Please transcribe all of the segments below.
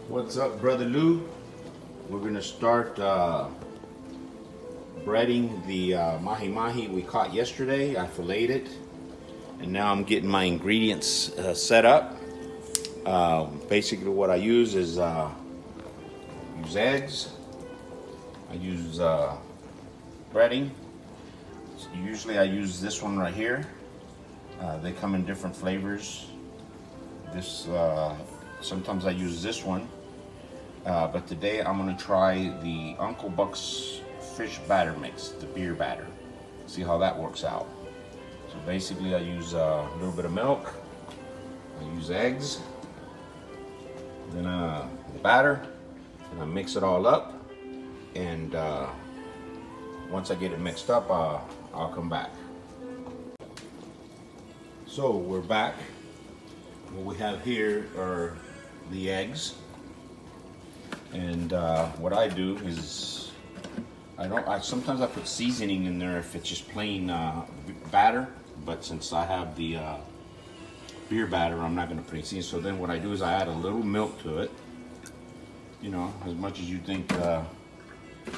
What's up, Brother Lou? We're gonna start breading the Mahi Mahi we caught yesterday. I filleted it, and now I'm getting my ingredients set up. Basically what I use is use eggs, I use breading. Usually I use this one right here. They come in different flavors. This sometimes I use this one, but today I'm gonna try the Uncle Buck's fish batter mix, the beer batter. See how that works out. So basically I use a little bit of milk, I use eggs, then the batter, and I mix it all up, and once I get it mixed up, I'll come back. So we're back. What we have here are the eggs, and what I do is sometimes I put seasoning in there if it's just plain batter, but since I have the beer batter, I'm not going to put any seasoning. So then what I do is I add a little milk to it, you know, as much as you think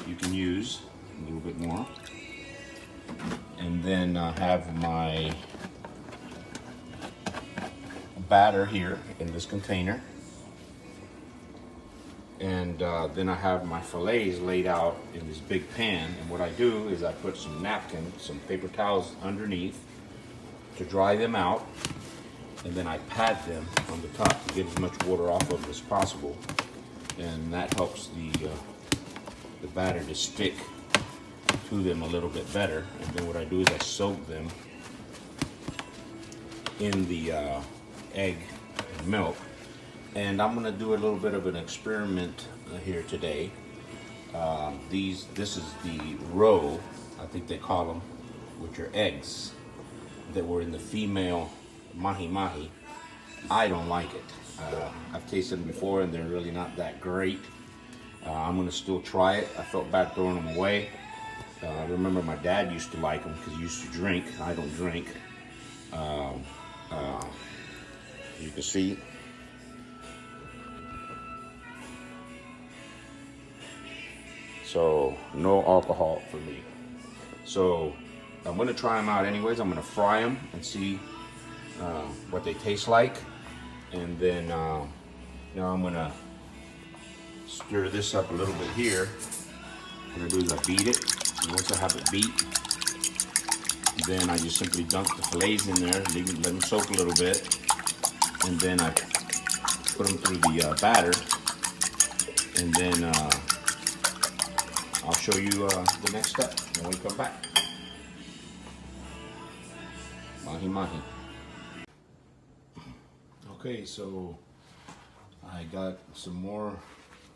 you can use, a little bit more, and then have my batter here in this container, and then I have my fillets laid out in this big pan, and what I do is I put some napkins, some paper towels underneath to dry them out, and then I pat them on the top to get as much water off of it as possible, and that helps the batter to stick to them a little bit better. And then what I do is I soak them in the egg and milk, and I'm gonna do a little bit of an experiment here today. This is the roe, I think they call them, which are eggs that were in the female Mahi Mahi. I don't like it. I've tasted them before and they're really not that great. I'm gonna still try it. I felt bad throwing them away. I remember my dad used to like them because he used to drink. I don't drink. You can see. So no alcohol for me. So I'm gonna try them out anyways. I'm gonna fry them and see what they taste like. And then now I'm gonna stir this up a little bit here. What I'm gonna do is I beat it. And once I have it beat, then I just simply dunk the fillets in there, let them soak a little bit, and then I put them through the batter, and then I'll show you the next step when we come back. Mahi Mahi. Okay, so I got some more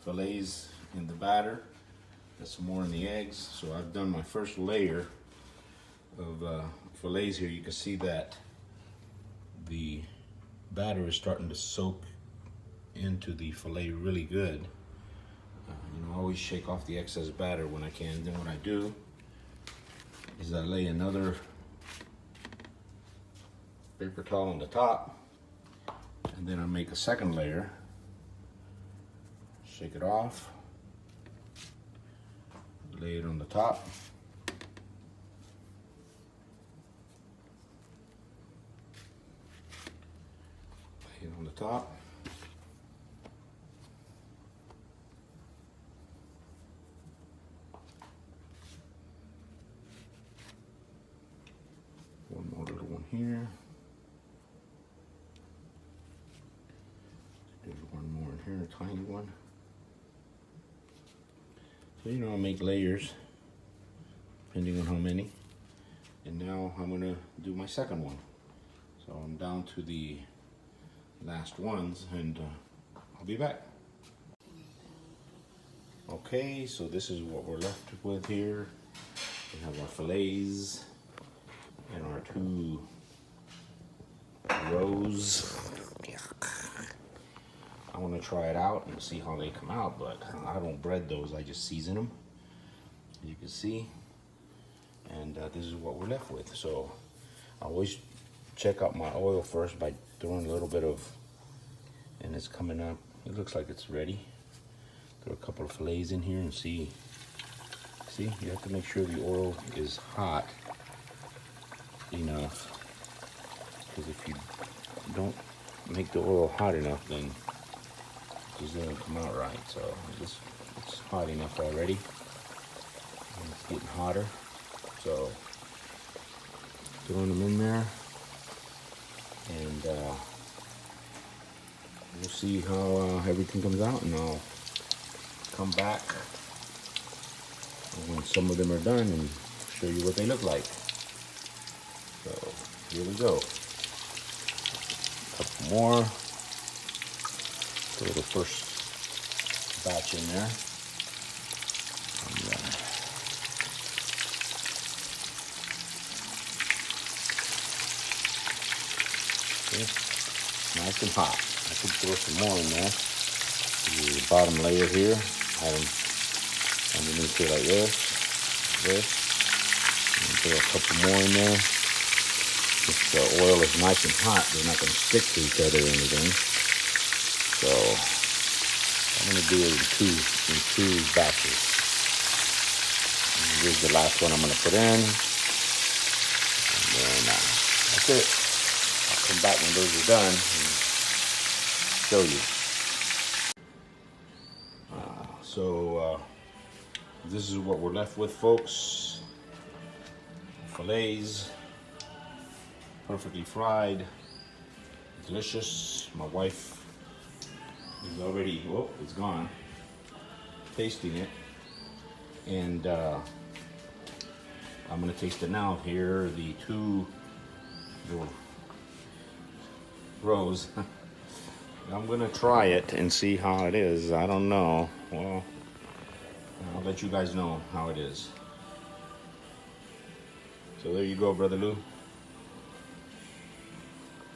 fillets in the batter, got some more in the eggs. So I've done my first layer of fillets here. You can see that the batter is starting to soak into the fillet really good. You know, I always shake off the excess batter when I can. Then what I do is I lay another paper towel on the top, and then I make a second layer, shake it off, lay it on the top, lay it on the top, one more little one here. There's one more in here, a tiny one. So, you know, I make layers depending on how many. And now I'm gonna do my second one. So I'm down to the last ones, and I'll be back. Okay, so this is what we're left with here. We have our fillets and our two rows. I want to try it out and see how they come out, but I don't bread those, I just season them, as you can see. And this is what we're left with. So I always check out my oil first by throwing a little bit of, and it's coming up it looks like it's ready. Throw a couple of fillets in here and see. See, you have to make sure the oil is hot enough, because if you don't make the oil hot enough, then it just doesn't come out right. So it's hot enough already. And it's getting hotter. So throwing them in there, and we'll see how everything comes out, and I'll come back when some of them are done and show you what they look like. So here we go. A couple more. Throw the first batch in there. Okay. Nice and hot. I could throw some more in there. The bottom layer here. Have them underneath here like this. And throw a couple more in there. If the oil is nice and hot, they're not going to stick to each other or anything. So I'm going to do it in two batches. And here's the last one I'm going to put in. And then that's it. I'll come back when those are done and show you. So this is what we're left with, folks. Fillets, perfectly fried, delicious. My wife is already, oh, it's gone, tasting it, and I'm gonna taste it now. Here are the two little rows. I'm gonna try it and see how it is. I don't know. Well, I'll let you guys know how it is. So there you go, Brother Lou.